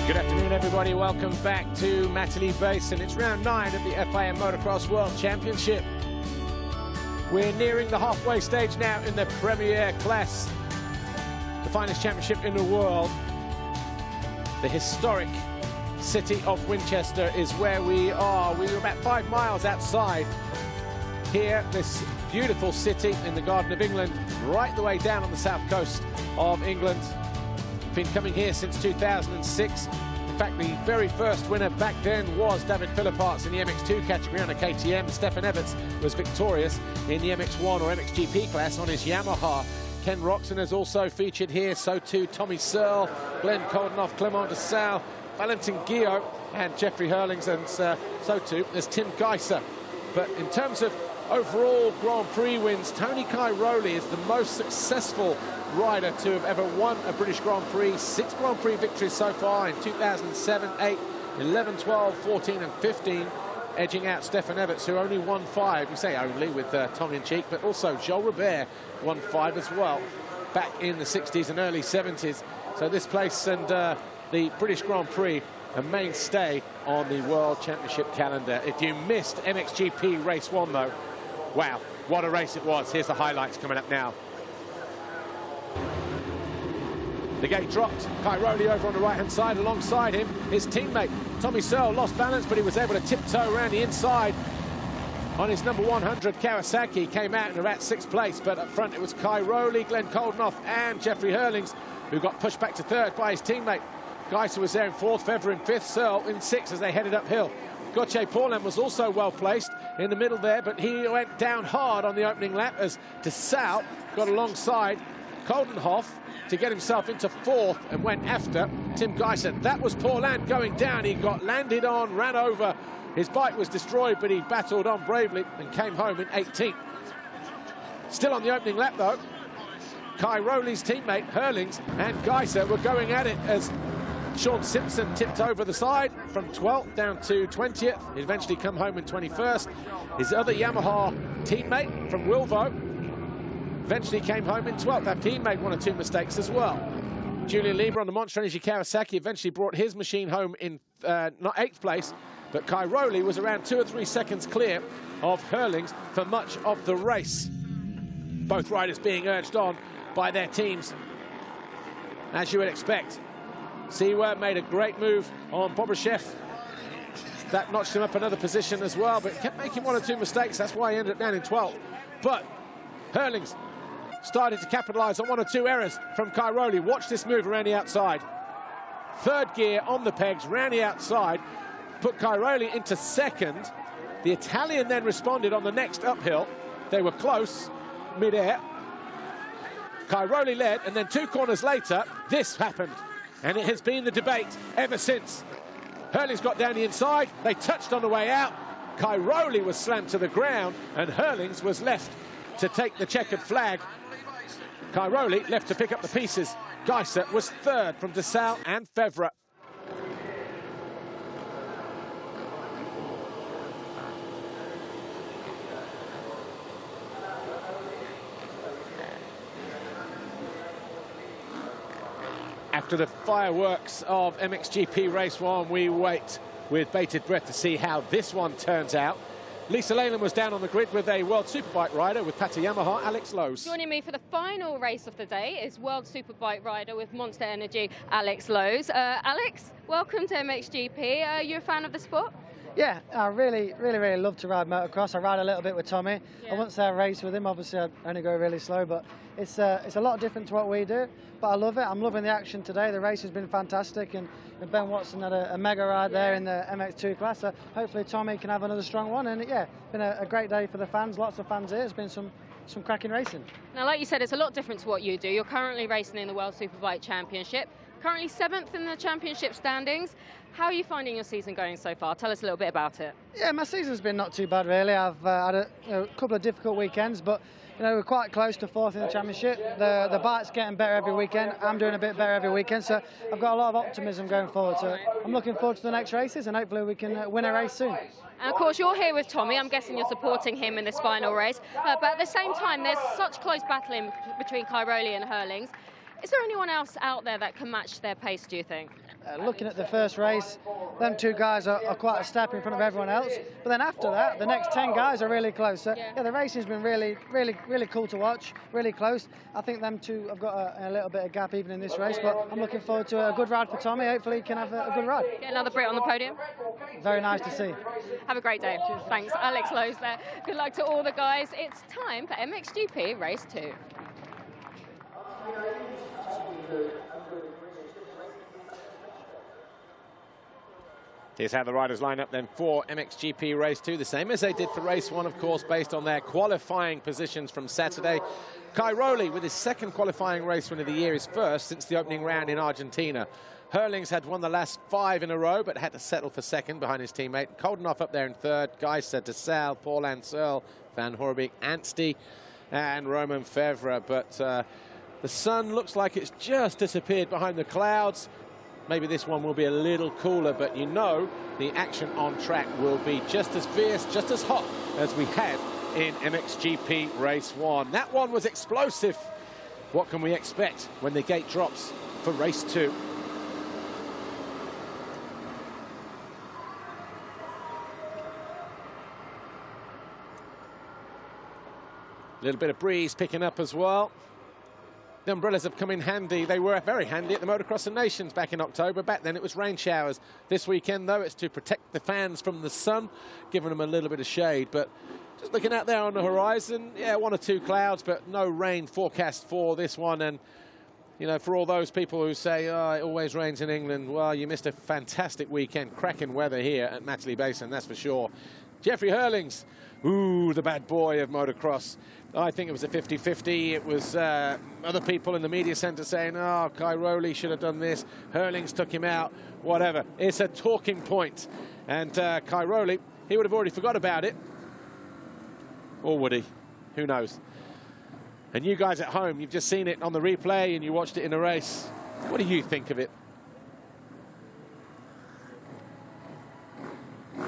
Good afternoon, everybody. Welcome back to Matterley Basin. It's round 9 of the FIM Motocross World Championship. We're nearing the halfway stage now in the Premier class, the finest championship in the world. The historic city of Winchester is where we are. We were about 5 miles outside here, this beautiful city in the Garden of England, right the way down on the south coast of England. Been coming here since 2006. In fact, the very first winner back then was David Philipparts in the MX2 category on a KTM. Stefan Everts was victorious in the MX1 or MXGP class on his Yamaha. Ken Roxon has also featured here, so too Tommy Searle, Glenn Koldenoff, Clement de Sal, Valentin Guillot and Jeffrey Hurlings, and so too there's Tim Geiser. But in terms of overall Grand Prix wins, Tony Cairoli is the most successful rider to have ever won a British Grand Prix. 6 Grand Prix victories so far in 2007, 8, 11, 12, 14 and 15, edging out Stefan Everts, who only won 5. You say only with tongue-in-cheek, but also Joel Robert won 5 as well back in the 60s and early 70s. So this place and the British Grand Prix a mainstay on the World Championship calendar. If you missed MXGP Race 1 though, wow, what a race it was. Here's the highlights coming up now. The gate dropped. Cairoli over on the right-hand side. Alongside him, his teammate, Tommy Searle, lost balance, but he was able to tiptoe around the inside on his number 100 Kawasaki. Came out in about 6th place, but up front it was Cairoli, Glenn Koldenoff and Jeffrey Hurlings, who got pushed back to 3rd by his teammate. Geiser was there in 4th, Fevre in 5th, Searle in 6th as they headed uphill. Gauthier Paulin was also well placed in the middle there, but he went down hard on the opening lap as de Sal got alongside Koldenoff to get himself into 4th and went after Tim Geiser. That was Paulin going down. He got landed on, ran over. His bike was destroyed, but he battled on bravely and came home in 18th. Still on the opening lap, though, Cairoli's teammate, Hurlings, and Geiser were going at it as Sean Simpson tipped over the side from 12th down to 20th. He eventually come home in 21st. His other Yamaha teammate from Wilvo eventually came home in 12th after he made 1 or 2 mistakes as well. Julian Lieber on the Monster Energy Kawasaki eventually brought his machine home in not 8th place, but Cairoli was around 2 or 3 seconds clear of Hurlings for much of the race. Both riders being urged on by their teams, as you would expect. Seaward made a great move on Bobryshev. That notched him up another position as well, but kept making 1 or 2 mistakes. That's why he ended up down in 12th. But Hurlings started to capitalize on 1 or 2 errors from Cairoli. Watch this move around the outside. 3rd gear on the pegs, round the outside, put Cairoli into 2nd. The Italian then responded on the next uphill. They were close, mid-air. Cairoli led, and then 2 corners later, this happened. And it has been the debate ever since. Hurlings got down the inside. They touched on the way out. Cairoli was slammed to the ground, and Hurlings was left to take the checkered flag. Cairoli left to pick up the pieces. Geiser was 3rd from de Sal and Fevre. After the fireworks of MXGP Race 1, we wait with bated breath to see how this one turns out. Lisa Leyland was down on the grid with a World Superbike rider with Pata Yamaha, Alex Lowes. Joining me for the final race of the day is World Superbike rider with Monster Energy, Alex Lowes. Alex, welcome to MXGP. Are you a fan of the sport? Yeah, I really love to ride motocross. I ride a little bit with Tommy. Yeah. I won't say I race with him, obviously I only go really slow, but it's a lot different to what we do. But I love it. I'm loving the action today. The race has been fantastic, and Ben Watson had a mega ride there in the MX2 class. So hopefully Tommy can have another strong one. And yeah, been a great day for the fans. Lots of fans here. It's been some cracking racing. Now, like you said, it's a lot different to what you do. You're currently racing in the World Superbike Championship. Currently 7th in the championship standings. How are you finding your season going so far? Tell us a little bit about it. Yeah, my season's been not too bad really. I've had a couple of difficult weekends, but we're quite close to 4th in the championship. The bike's getting better every weekend. I'm doing a bit better every weekend, so I've got a lot of optimism going forward. So I'm looking forward to the next races, and hopefully we can win a race soon. And of course, you're here with Tommy. I'm guessing you're supporting him in this final race. But at the same time, there's such close battling between Cairoli and Hurlings. Is there anyone else out there that can match their pace, do you think? looking at the first race, them 2 guys are quite a step in front of everyone else. But then after that, the next 10 guys are really close. So yeah, the racing's been really cool to watch, really close. I think them 2 have got a little bit of gap even in this race, but I'm looking forward to a good ride for Tommy. Hopefully he can have a good ride. Get another Brit on the podium. Very nice to see. Have a great day. Thanks, Alex Lowe's there. Good luck to all the guys. It's time for MXGP Race 2. Here's how the riders line up then for MXGP Race 2, the same as they did for Race 1, of course, based on their qualifying positions from Saturday. Kai Rowley, with his 2nd qualifying race win of the year, is first since the opening round in Argentina. Hurlings had won the last 5 in a row, but had to settle for 2nd behind his teammate. Koldenoff up there in 3rd, Geiser, De Salle, Paul Searle, Van Horebeke, Anstey, and Romain Fevre. But the sun looks like it's just disappeared behind the clouds. Maybe this one will be a little cooler, but you know the action on track will be just as fierce, just as hot as we had in MXGP Race 1. That one was explosive. What can we expect when the gate drops for Race 2? A little bit of breeze picking up as well. The umbrellas have come in handy. They were very handy at the Motocross of Nations back in October. Back then it was rain showers. This weekend, though, it's to protect the fans from the sun, giving them a little bit of shade. But just looking out there on the horizon, yeah, 1 or 2 clouds, but no rain forecast for this one. And, you know, for all those people who say, oh, it always rains in England, well, you missed a fantastic weekend. Cracking weather here at Matterley Basin, that's for sure. Jeffrey Hurlings, ooh, the bad boy of motocross. I think it was a 50-50. It was other people in the media centre saying, oh, Kai Rowley should have done this. Hurlings took him out, whatever. It's a talking point. And Kai Rowley, he would have already forgot about it. Or would he? Who knows? And you guys at home, you've just seen it on the replay and you watched it in a race. What do you think of it?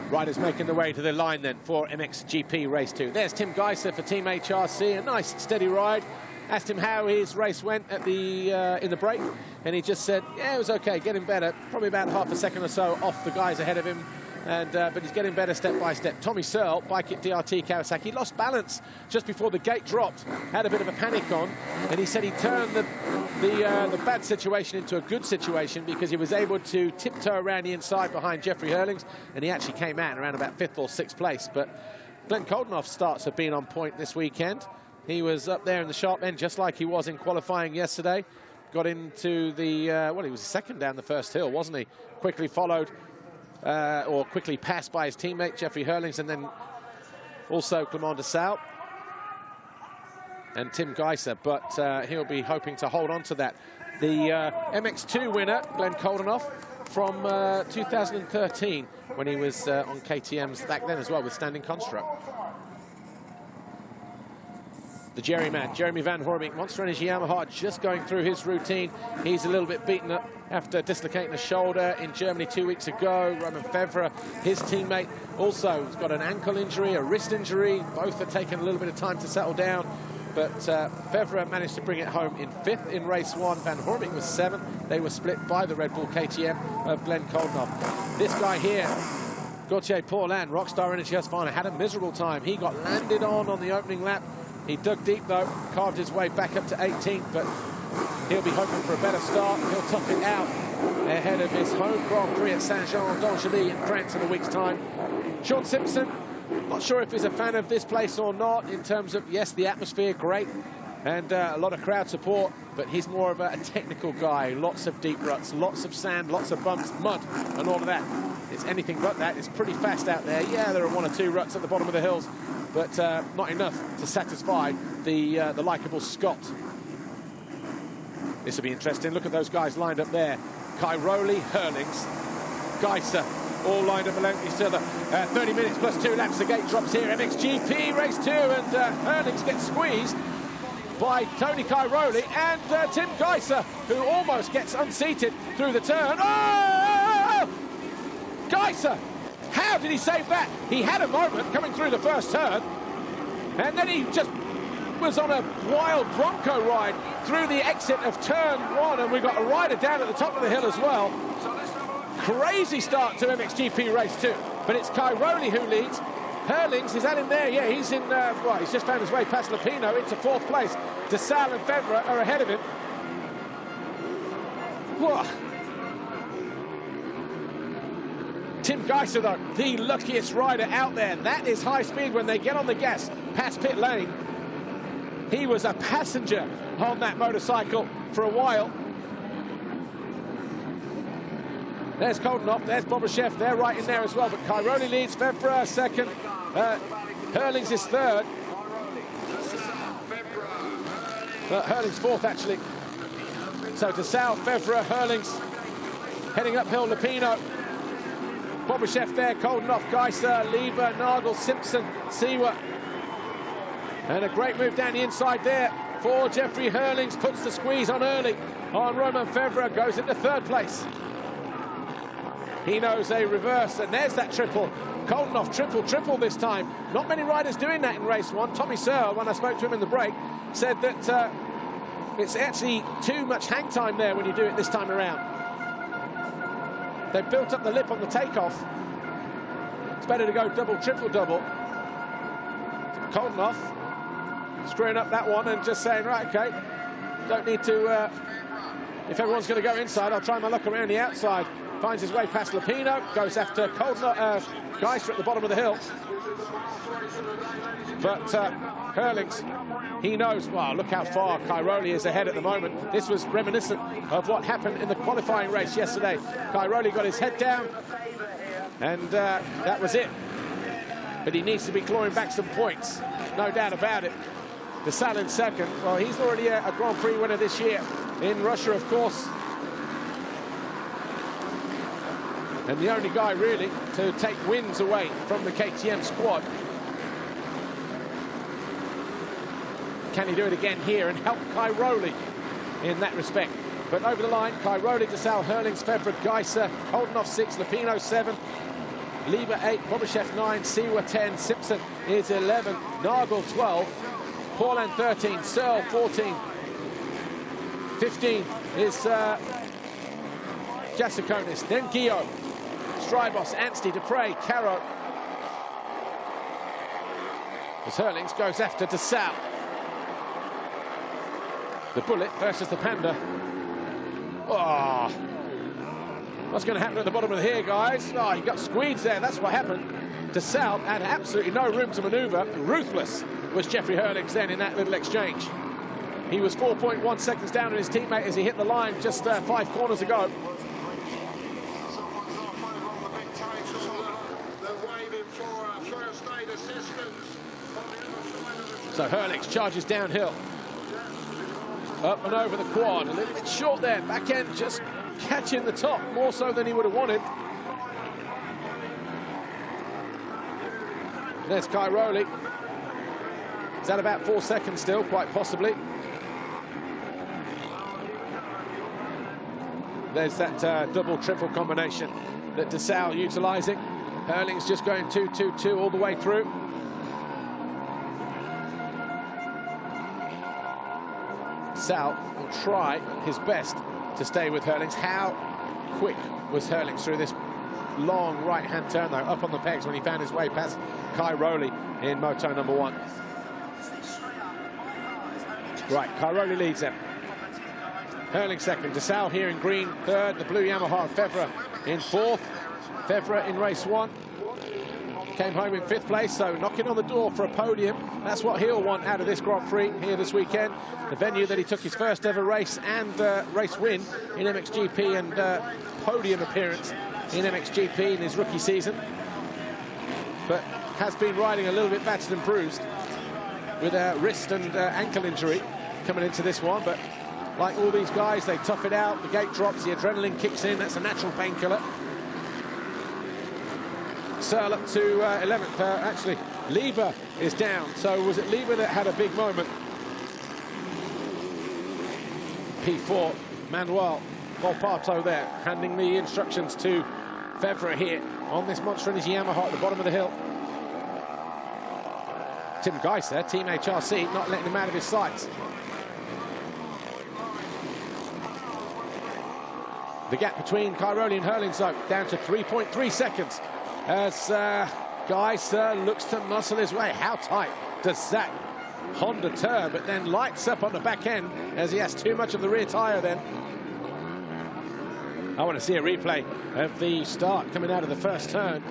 Riders making the way to the line then for MXGP Race 2. There's Tim Geiser for Team HRC, a nice steady ride. Asked him how his race went at the in the break, and he just said, yeah, it was okay, getting better. Probably about half a second or so off the guys ahead of him, and but he's getting better step by step. Tommy Searle, bike at DRT Kawasaki, lost balance just before the gate dropped, had a bit of a panic on, and he said he turned the bad situation into a good situation because he was able to tiptoe around the inside behind Jeffrey Hurlings, and he actually came out around about 5th or 6th place. But Glenn Koldenoff's starts have been on point this weekend. He was up there in the sharp end just like he was in qualifying yesterday. Got into the, well, he was 2nd down the first hill, wasn't he? Quickly followed, or quickly passed by his teammate, Jeffrey Hurlings, and then also Clement De Salle and Tim Geiser, but he'll be hoping to hold on to that. The MX2 winner, Glenn Koldenoff, from 2013, when he was on KTM's back then as well with standing construct. The Jerry man, Jeremy Van Horebeke, Monster Energy Yamaha, just going through his routine. He's a little bit beaten up after dislocating a shoulder in Germany 2 weeks ago. Romain Fevre, his teammate, also has got an ankle injury, a wrist injury. Both have taken a little bit of time to settle down. But Fevre managed to bring it home in 5th in race 1. Van Horebeke was 7th. They were split by the Red Bull KTM of Glenn Koldenoff. This guy here, Gauthier Paulin, Rockstar Energy Husqvarna, had a miserable time. He got landed on the opening lap. He dug deep, though, carved his way back up to 18th, but he'll be hoping for a better start. He'll top it out ahead of his home Grand Prix at Saint-Jean-d'Angely in France in a week's time. Sean Simpson, not sure if he's a fan of this place or not in terms of, yes, the atmosphere, great, and a lot of crowd support, but he's more of a technical guy. Lots of deep ruts, lots of sand, lots of bumps, mud, and all of that. It's anything but that. It's pretty fast out there. Yeah, there are 1 or 2 ruts at the bottom of the hills, but not enough to satisfy the likeable Scot. This will be interesting. Look at those guys lined up there. Kai Rowley, Hurlings, Geiser, all lined up along each other. 30 minutes plus 2 laps. The gate drops here. MXGP Race 2, and Hurlings gets squeezed by Tony Kai Rowley and Tim Geiser, who almost gets unseated through the turn. Oh! Geiser! How did he save that? He had a moment coming through the first turn, and then he just was on a wild Bronco ride through the exit of turn 1, and we've got a rider down at the top of the hill as well. Crazy start to MXGP race 2, but it's Kai Rowley who leads. Hurlings, is that in there? Yeah, he's in, well, he's just found his way past Lupino into 4th place. DeSalle and Fevre are ahead of him. Whoa. Tim Geiser, though, the luckiest rider out there. That is high speed when they get on the gas past pit lane. He was a passenger on that motorcycle for a while. There's Koldenoff, there's Bobashev, they're right in there as well, but Kai Rowley leads, Fevre second, Hurlings is third. Hurlings fourth, actually. So DeSalle, Fevre, Hurlings heading uphill, Lupino. Bobashev there, Koldenoff, Geiser, Lieber, Nagel, Simpson, Seawer. And a great move down the inside there for Jeffrey Hurlings, puts the squeeze on early on Romain Fevre, goes into 3rd place. He knows a reverse, and there's that triple. Koldenoff triple this time. Not many riders doing that in race 1. Tommy Searle, when I spoke to him in the break, said that it's actually too much hang time there when you do it this time around. They've built up the lip on the takeoff. It's better to go double, triple. Koldenoff screwing up that one and just saying, right, okay, don't need to, if everyone's going to go inside, I'll try my luck around the outside. Finds his way past Lupino, goes after Geiser at the bottom of the hill. But Hurlings, he knows, well, look how far Kai Rowley is ahead at the moment. This was reminiscent of what happened in the qualifying race yesterday. Kai Rowley got his head down, and that was it. But he needs to be clawing back some points, no doubt about it. DeSalle in second. Well, he's already a Grand Prix winner this year in Russia, of course. And the only guy, really, to take wins away from the KTM squad. Can he do it again here and help Kai Rowley in that respect? But over the line, Kai Rowley, DeSalle, Hurlings, Fevre, Geiser, Koldenoff 6, Lupino 7, Lieber 8, Bobashev 9, Seawer 10, Simpson is 11, Nagel 12, Paulin 13, Searle 14, 15 is Jasikonis, then Guillaume, Strybos, Anstey, Dupre, Caro. As Hurlings goes after DeSalle. The Bullet versus the Panda. Oh, what's going to happen at the bottom of here, guys? Oh, he got squeezed there. That's what happened. DeSalle had absolutely no room to maneuver. Ruthless was Jeffrey Hurlings then in that little exchange. He was 4.1 seconds down on his teammate as he hit the line just 5 corners ago. So Hurlings charges downhill. Up and over the quad, a little bit short there, back end just catching the top, more so than he would have wanted. There's Kai Rowley. Is that about 4 seconds still? Quite possibly. There's that double, triple combination that DeSalle utilising. Hurlings just going 2-2-2 all the way through. DeSalle will try his best to stay with Hurlings. How quick was Hurlings through this long right-hand turn, though, up on the pegs when he found his way past Kai Rowley in moto number 1. Right, Kai Rowley leads them. Hurlings second, DeSalle here in green third, the blue Yamaha, Fevre in 4th. Fevre in race 1. Came home in 5th place, so knocking on the door for a podium. That's what he'll want out of this Grand Prix here this weekend. The venue that he took his first ever race and race win in MXGP and podium appearance in MXGP in his rookie season. But has been riding a little bit battered and bruised with a wrist and ankle injury coming into this one. But like all these guys, they tough it out. The gate drops, the adrenaline kicks in. That's a natural painkiller. Searle up to 11th. Actually, Lieber is down. So was it Lieber that had a big moment? P4, Manuel Volpato there, handing the instructions to Fevre here on this monster in his Yamaha at the bottom of the hill. Tim Geiser, Team HRC, not letting him out of his sights. The gap between Cairoli and Hurlings, though, down to 3.3 seconds as Geiser looks to muscle his way. How tight does that Honda turn, but then lights up on the back end as he has too much of the rear tyre then. I want to see a replay of the start coming out of the first turn.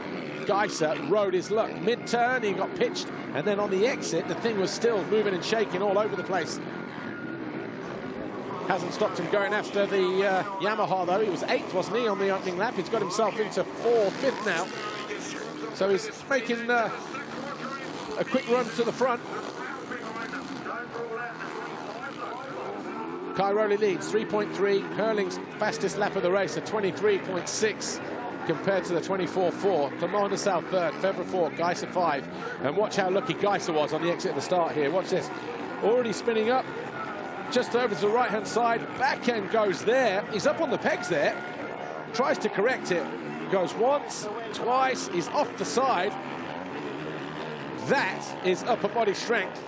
Geiser rode his luck. Mid-turn, he got pitched, and then on the exit, the thing was still moving and shaking all over the place. Hasn't stopped him going after the Yamaha, though. He was 8th, wasn't he, on the opening lap? He's got himself into 5th now. So he's making a quick run to the front. Cairoli leads 3.3. Hurling's fastest lap of the race at 23.6 compared to the 24.4. Fernando South 3rd, Febvre 4th, Geiser 5. And watch how lucky Geiser was on the exit at the start here. Watch this. Already spinning up. Just over to the right-hand side, back end goes there. He's up on the pegs there, tries to correct it, goes once, twice, he's off the side. That is upper body strength.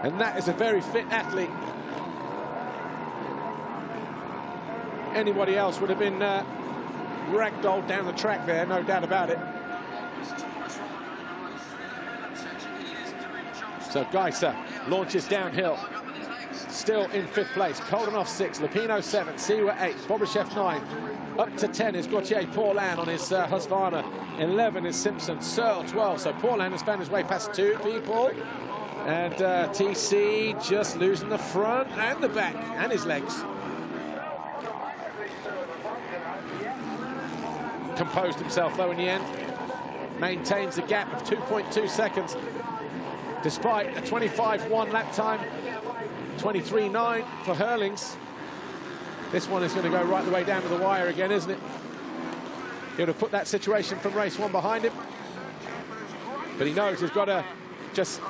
And that is a very fit athlete. Anybody else would have been ragdolled down the track there, no doubt about it. So Geiser launches downhill. Still in 5th place. Koldenhoff 6th, Lupino 7th, Siwa 8th, Bobryshev 9th. Up to 10 is Gautier Paulin on his Husqvarna. 11 is Simpson, Searle 12. So Paulin has found his way past 2 people. And TC just losing the front and the back and his legs. Composed himself though in the end. Maintains a gap of 2.2 seconds. Despite a 25.1 lap time, 23.9 for Hurlings. This one is going to go right the way down to the wire again, isn't it? He would have put that situation from race 1 behind him. But he knows he's got to just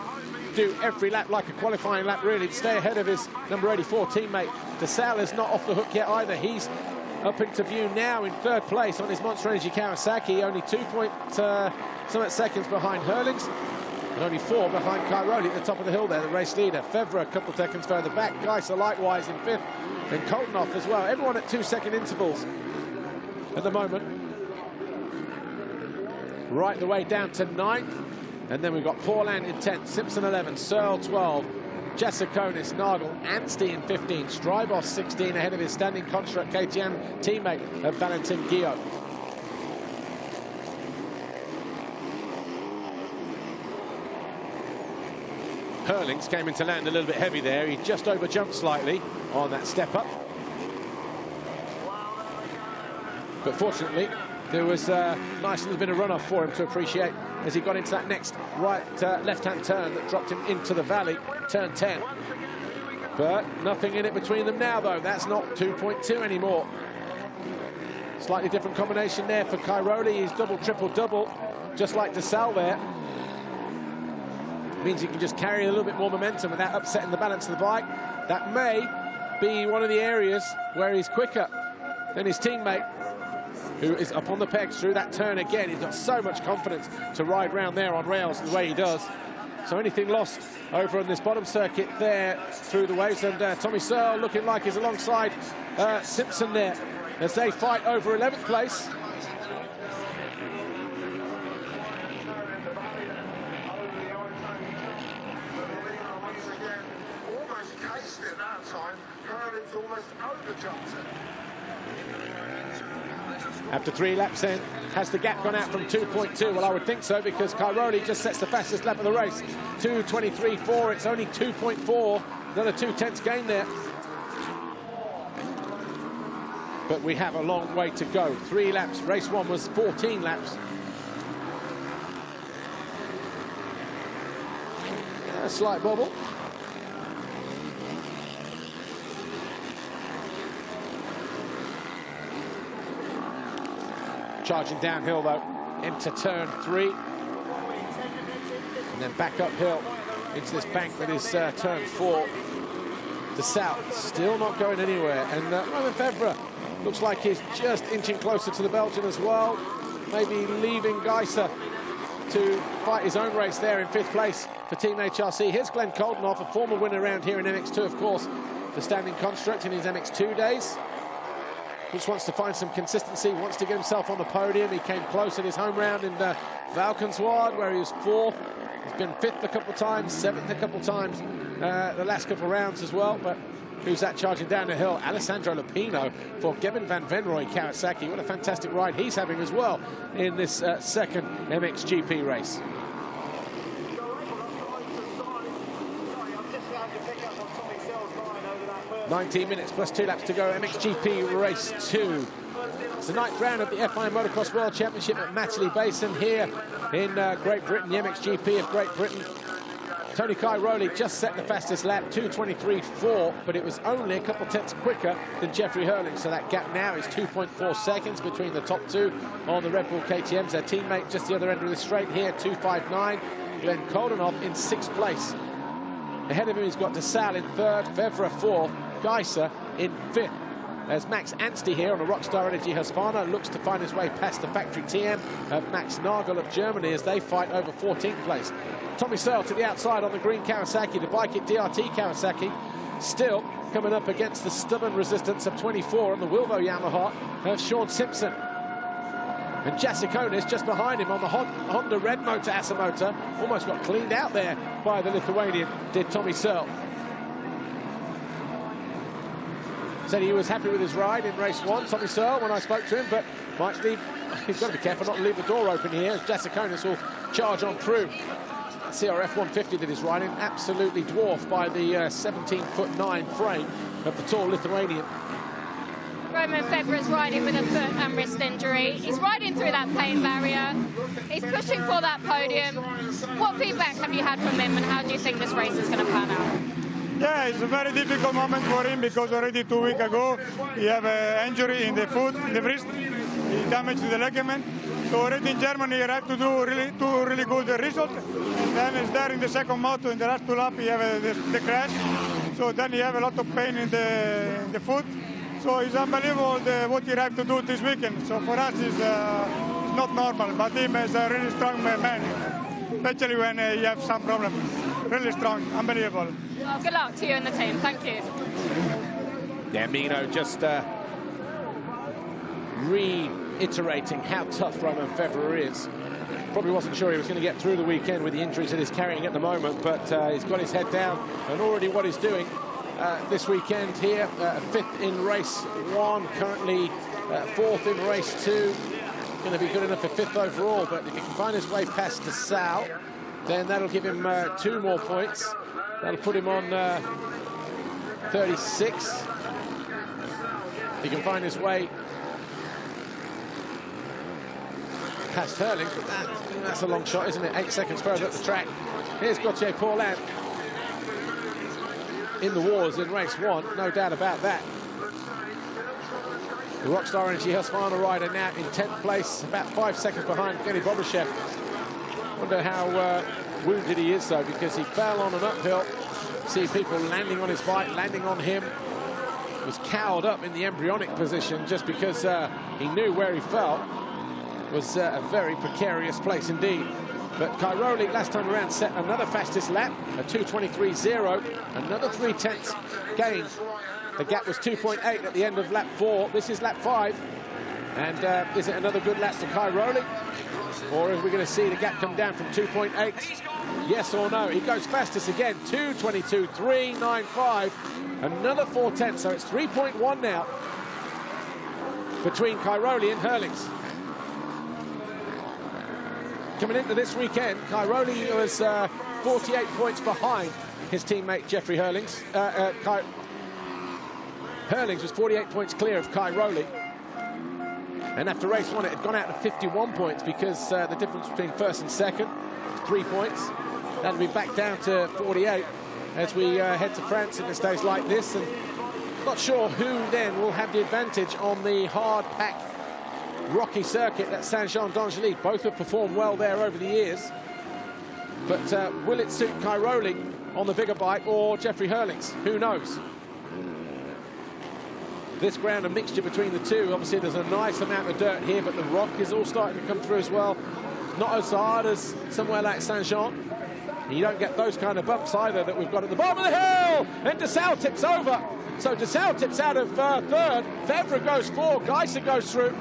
do every lap like a qualifying lap, really, to stay ahead of his number 84 teammate. DeSalle is not off the hook yet either. He's up into view now in 3rd place on his Monster Energy Kawasaki, only 2.some seconds behind Hurlings. And only 4 behind Cairoli at the top of the hill there, the race leader. Febvre a couple of seconds further back. Geiser likewise in 5th. And Koldenhoff as well. Everyone at 2-second intervals at the moment. Right the way down to 9th. And then we've got Paulin in 10th. Simpson 11th. Searle 12. Jasikonis, Nagel, Anstey in 15. Strybos 16 ahead of his standing construct KTM teammate of Valentin Guillot. Hurlings came into land a little bit heavy there. He just over-jumped slightly on that step up. But fortunately, there was a nice little bit of runoff for him to appreciate as he got into that next left-hand turn that dropped him into the valley, turn 10. But nothing in it between them now, though. That's not 2.2 anymore. Slightly different combination there for Cairoli. He's double, triple, double, just like DeSalle there. Means he can just carry a little bit more momentum without upsetting the balance of the bike. That may be one of the areas where he's quicker than his teammate, who is up on the pegs through that turn again. He's got so much confidence to ride round there on rails the way he does. So anything lost over on this bottom circuit there through the waves. And Tommy Searle looking like he's alongside Simpson there as they fight over 11th place. After 3 laps in, has the gap gone out from 2.2? Well, I would think so, because Cairoli just sets the fastest lap of the race. 2:23.4, it's only 2.4, another 2/10 gain there. But we have a long way to go. 3 laps, race 1 was 14 laps. A slight bobble. Charging downhill though, into turn 3. And then back uphill into this bank that is turn 4. DeSalle still not going anywhere. And Romain Febvre looks like he's just inching closer to the Belgian as well. Maybe leaving Geiser to fight his own race there in 5th place for Team HRC. Here's Glenn Koldenhoff, a former winner around here in MX2, of course, the standing construct in his MX2 days. just wants to find some consistency, wants to get himself on the podium. He came close in his home round in Valkenswaard, where he was 4th. He's been 5th a couple of times, 7th a couple of times the last couple of rounds as well. But who's that charging down the hill? Alessandro Lupino for Gavin van Venrooy Kawasaki. What a fantastic ride he's having as well in this second MXGP race. "19 minutes plus 2 laps to go, MXGP race 2. It's the 9th round of the FIA Motocross World Championship at Matterley Basin here in Great Britain, the MXGP of Great Britain. Tony Cairoli just set the fastest lap, 2:23.4, but it was only a couple tenths quicker than Jeffrey Hurling, so that gap now is 2.4 seconds between the top two on the Red Bull KTMs. Their teammate just the other end of the straight here, 2:59. Glenn Koldenhoff in 6th place. Ahead of him, he's got DeSalle in 3rd, Vevra 4th, Geiser in 5th. There's Max Anstey here on a Rockstar Energy Husqvarna, looks to find his way past the factory TM of Max Nagel of Germany as they fight over 14th place. Tommy Searle to the outside on the green Kawasaki, the bike at DRT Kawasaki, still coming up against the stubborn resistance of 24 on the Wilvo Yamaha of Sean Simpson. And Jasikonis just behind him on the Honda Red Motor Asamotor, almost got cleaned out there by the Lithuanian, did Tommy Searle. Said he was happy with his ride in race 1, Tommy Searle, when I spoke to him, but might leave, he's got to be careful not to leave the door open here, as Jasikonis will charge on through. CRF 150 that is riding, absolutely dwarfed by the 17'9" frame of the tall Lithuanian. Roman Febvra's riding with a foot and wrist injury. He's riding through that pain barrier. He's pushing for that podium. What feedback have you had from him, and how do you think this race is going to pan out? Yeah, it's a very difficult moment for him because already 2 weeks ago he had an injury in the foot, in the wrist. He damaged the ligament. So already in Germany he had to do two really good results. And then he's there in the second moto, in the last 2 laps he had the crash. So then he have a lot of pain in the foot. So it's unbelievable what he had to do this weekend. So for us it's not normal, but him is a really strong man, especially when he have some problem. Really strong, unbelievable. Well, good luck to you and the team. Thank you. Yeah, Mino just reiterating how tough Roman Febvra is. Probably wasn't sure he was going to get through the weekend with the injuries that he's carrying at the moment, but he's got his head down and already what he's doing this weekend here. 5th in race 1, currently 4th in race 2. Going to be good enough for 5th overall, but if he can find his way past DeSalle, then that'll give him 2 more points. That'll put him on 36. He can find his way past Hurling, but that's a long shot, isn't it? 8 seconds further up the track. Here's Gauthier Paulin in the wars in race 1, no doubt about that. The Rockstar Energy Husqvarna rider now in 10th place, about 5 seconds behind Kenny Bobashev. Wonder how wounded he is, though, because he fell on an uphill. See people landing on his bike, landing on him. He was cowled up in the embryonic position just because he knew where he fell. It was a very precarious place indeed. But Cairoli last time around set another fastest lap, a 2:23.0, another 3/10 gain. The gap was 2.8 at the end of lap 4. This is lap 5. And is it another good lap for Cairoli? Or are we going to see the gap come down from 2.8? Yes or no? He goes fastest again, 2:22.395. Another 4/10, so it's 3.1 now between Cairoli and Hurlings. Coming into this weekend, Cairoli was 48 points behind his teammate Jeffrey Hurlings. Hurlings was 48 points clear of Cairoli. And after race 1, it had gone out to 51 points because the difference between first and second was 3 points. That'll be back down to 48 as we head to France in the days like this. And not sure who then will have the advantage on the hard-packed rocky circuit at Saint-Jean-d'Angely. Both have performed well there over the years. But will it suit Cairoli on the bigger bike or Jeffrey Hurlings? Who knows? This ground, a mixture between the two. Obviously, there's a nice amount of dirt here, but the rock is all starting to come through as well. Not as hard as somewhere like Saint-Jean. You don't get those kind of bumps either that we've got at the bottom of the hill. And DeSalle tips over. So DeSalle tips out of third. Febvre goes fourth. Geiser goes through.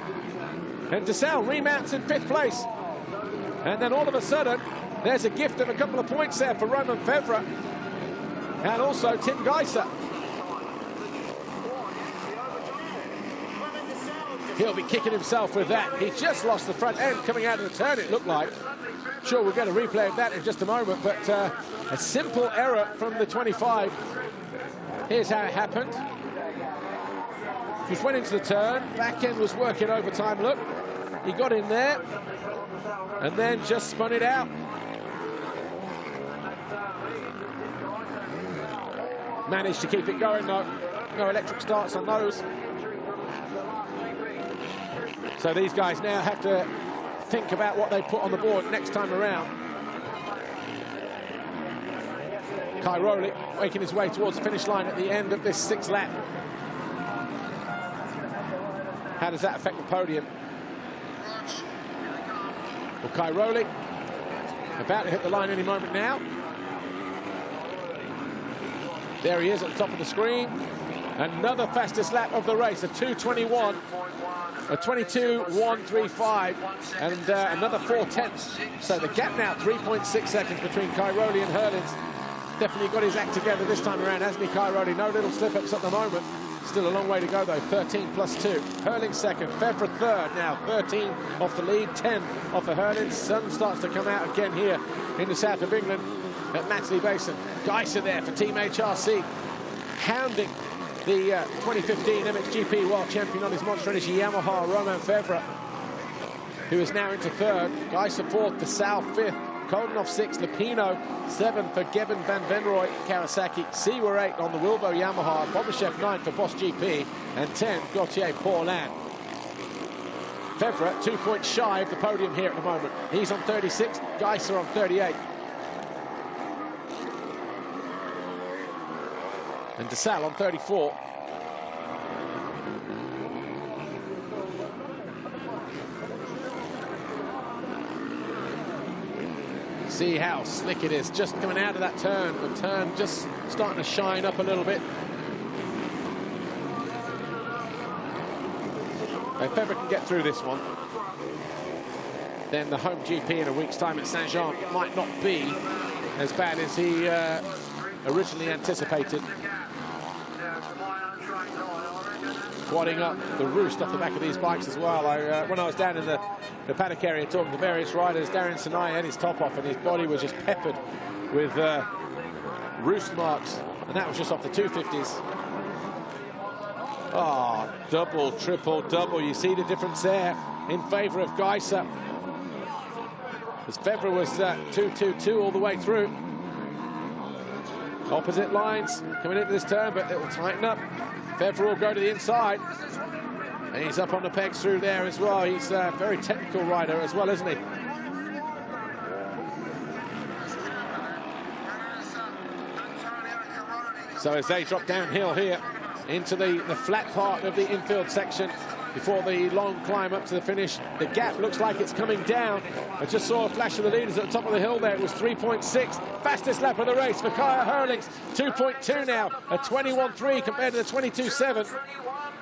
And DeSalle remounts in 5th place. And then all of a sudden, there's a gift of a couple of points there for Romain Febvre. And also Tim Geiser. He'll be kicking himself with that. He just lost the front end coming out of the turn, it looked like. Sure, we'll get a replay of that in just a moment, but a simple error from the 25. Here's how it happened. Just went into the turn. Back end was working overtime, look. He got in there and then just spun it out. Managed to keep it going, though. No electric starts on those. So these guys now have to think about what they put on the board next time around. Kai Rowley making his way towards the finish line at the end of this 6th lap. How does that affect the podium? Well, Kai Rowley about to hit the line any moment now. There he is at the top of the screen. Another fastest lap of the race, a 2:21, a 22:135, and another 4/10. So the gap now 3.6 seconds between Kai Rowley and Herlings. Definitely got his act together this time around, hasn't he, Kai Rowley? No little slip-ups at the moment. Still a long way to go, though. 13 plus 2. Herlings second, Febvre third. Now 13 off the lead, 10 off the Herlings. Sun starts to come out again here in the south of England at Matterley Basin. Geiser there for Team HRC, hounding the 2015 MXGP World Champion on his Monster Energy Yamaha, Romain Febvre, who is now into 3rd. Geiser 4th, DeSalle 5th, Koldenhoff 6th, Lupino 7th for Geben van Venrooy, Kawasaki. Seawer 8 on the Wilbo Yamaha, Bobashev 9 for Boss GP, and 10 Gauthier Paulin. Febvre 2 points shy of the podium here at the moment. He's on 36, Geiser on 38. And DeSalle on 34. See how slick it is, just coming out of that turn. The turn just starting to shine up a little bit. If Febvre can get through this one, then the home GP in a week's time at Saint-Jean might not be as bad as he originally anticipated. Wadding up the roost off the back of these bikes as well. When I was down in the paddock area talking to various riders, Darren Sinai had his top off and his body was just peppered with roost marks, and that was just off the 250s. Oh, double, triple, double. You see the difference there in favour of Geiser, as Febvre was 2-2-2 all the way through. Opposite lines coming into this turn, but it will tighten up. Febvre will go to the inside, and he's up on the pegs through there as well. He's a very technical rider as well, isn't he? So as they drop downhill here into the flat part of the infield section before the long climb up to the finish, the gap looks like it's coming down. I just saw a flash of the leaders at the top of the hill there. It was 3.6. Fastest lap of the race for Kaya Herlings. 2.2 now, a 21.3 compared to the 22.7.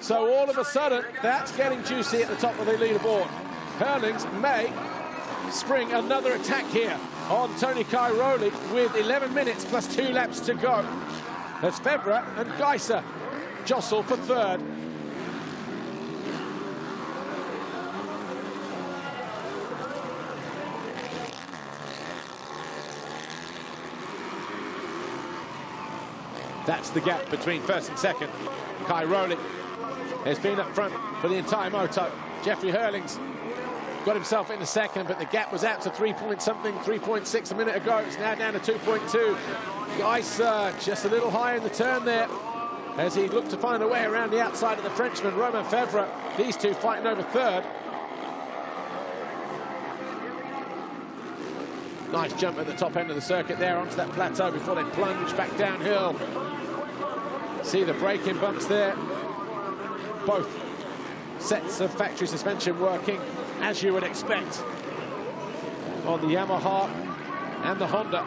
So all of a sudden, that's getting juicy at the top of the leaderboard. Herlings may spring another attack here on Tony Kai Rowley with 11 minutes plus 2 laps to go. As Febvre and Geiser jostle for 3rd. That's the gap between 1st and 2nd. Kai Rowley has been up front for the entire moto. Jeffrey Herlings got himself into 2nd, but the gap was out to 3-point-something, 3.6 a minute ago. It's now down to 2.2. Geiser just a little high in the turn there as he looked to find a way around the outside of the Frenchman, Romain Febvre. These two fighting over 3rd. Nice jump at the top end of the circuit there onto that plateau before they plunge back downhill. See the braking bumps there. Both sets of factory suspension working as you would expect on the Yamaha and the Honda.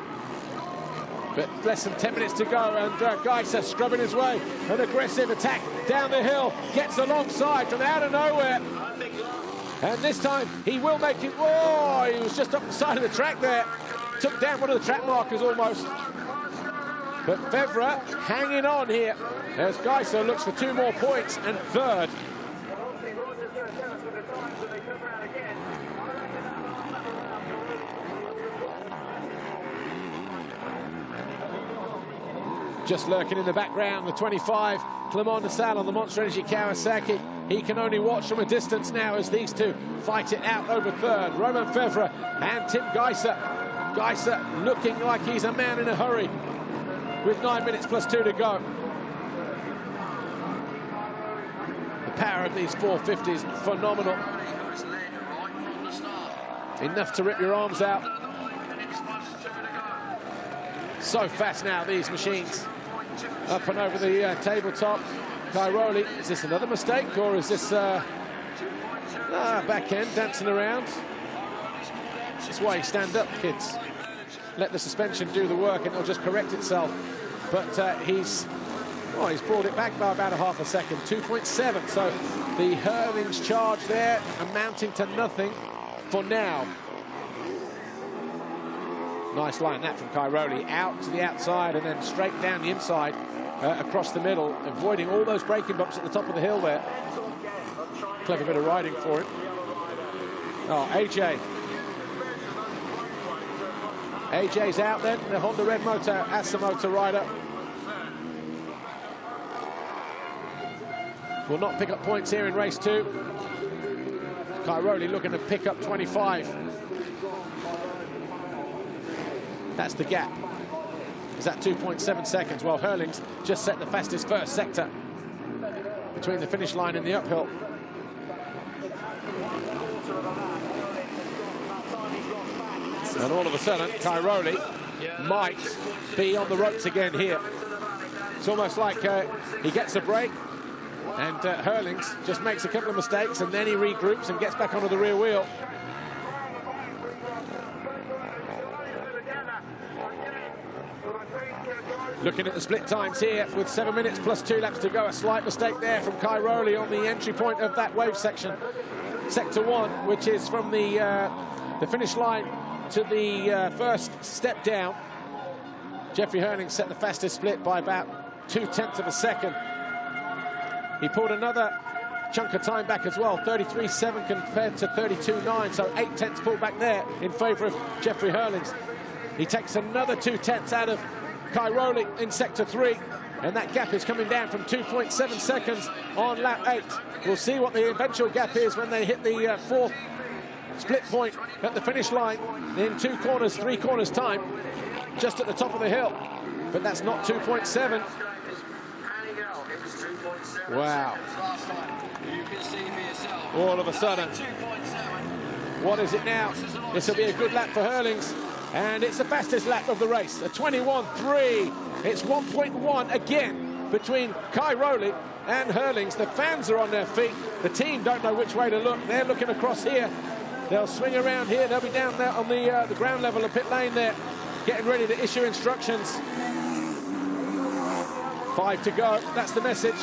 But less than 10 minutes to go, and Geiser scrubbing his way. An aggressive attack down the hill, gets alongside from out of nowhere. And this time, he will make it. Whoa, he was just up the side of the track there. Took down one of the track markers almost. But Febvre hanging on here as Geiser looks for 2 more points and third. Just lurking in the background, the 25, Clement de Sal on the Monster Energy Kawasaki. He can only watch from a distance now as these two fight it out over third. Romain Febvre and Tim Geiser. Geiser looking like he's a man in a hurry with 9 minutes plus 2 to go. The power of these 450s, phenomenal. Enough to rip your arms out. So fast now, these machines. Up and over the tabletop. Cairoli, is this another mistake, or is this back end dancing around? That's why you stand up, kids. Let the suspension do the work and it'll just correct itself. But he's brought it back by about a half a second, 2.7. So the Hurlings charge there amounting to nothing for now. Nice line that from Cairoli, out to the outside and then straight down the inside across the middle, avoiding all those braking bumps at the top of the hill there. Clever bit of riding for him. Oh, AJ. AJ's out then, the Honda Red Moto Asamoto rider. Will not pick up points here in race 2. Cairoli looking to pick up 25. That's the gap. Is that 2.7 seconds? Well, Hurlings just set the fastest first sector between the finish line and the uphill. And all of a sudden, Cairoli might be on the ropes again here. It's almost like he gets a break, and Hurlings just makes a couple of mistakes, and then he regroups and gets back onto the rear wheel. Looking at the split times here with 7 minutes plus 2 laps to go. A slight mistake there from Cairoli on the entry point of that wave section. Sector 1, which is from the finish line to the first step down. Jeffrey Hurlings set the fastest split by about 0.2 of a second. He pulled another chunk of time back as well, 33.7 compared to 32.9, so 0.8 pulled back there in favour of Jeffrey Hurlings. He takes another 0.2 out of Cairoli in sector 3, and that gap is coming down from 2.7 seconds on lap 8. We'll see what the eventual gap is when they hit the fourth split point at the finish line in 3 corners time, just at the top of the hill. But that's not 2.7. Wow. All of a sudden, what is it now? This will be a good lap for Hurlings. And it's the fastest lap of the race, a 21.3. It's 1.1 again between Cairoli and Hurlings. The fans are on their feet. The team don't know which way to look. They're looking across here. They'll swing around here. They'll be down there on the ground level of pit lane there, getting ready to issue instructions. 5 to go. That's the message.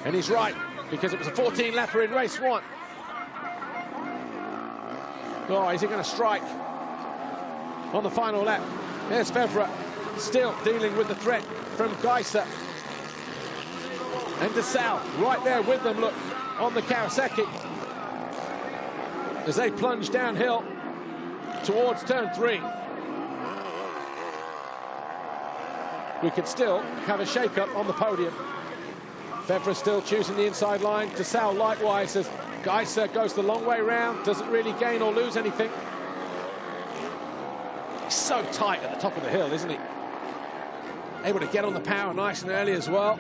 And he's right, because it was a 14-lapper in race 1. Oh, is he going to strike on the final lap? There's Febvre, still dealing with the threat from Geiser. And de Sal right there with them, look, on the Kawasaki, as they plunge downhill towards turn 3. We could still have a shake-up on the podium. Febvre still choosing the inside line. De Sal likewise, as Geiser goes the long way round, doesn't really gain or lose anything. He's so tight at the top of the hill, isn't he? Able to get on the power nice and early as well.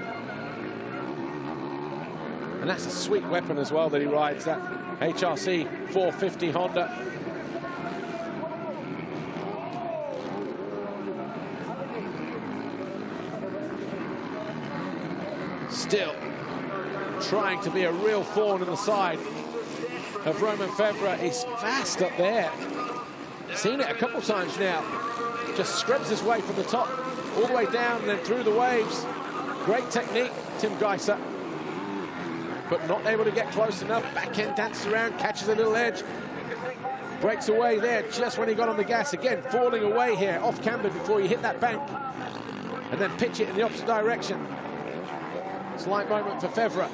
And that's a sweet weapon as well that he rides, that HRC 450 Honda. Still trying to be a real thorn in the side of Romain Febvre. He's fast up there. Seen it a couple times now. Just scrubs his way from the top all the way down and then through the waves. Great technique, Tim Geiser, but not able to get close enough. Backhand dances around, catches a little edge, breaks away there just when he got on the gas. Again, falling away here, off camber before you hit that bank, and then pitch it in the opposite direction. Slight moment for Fevre.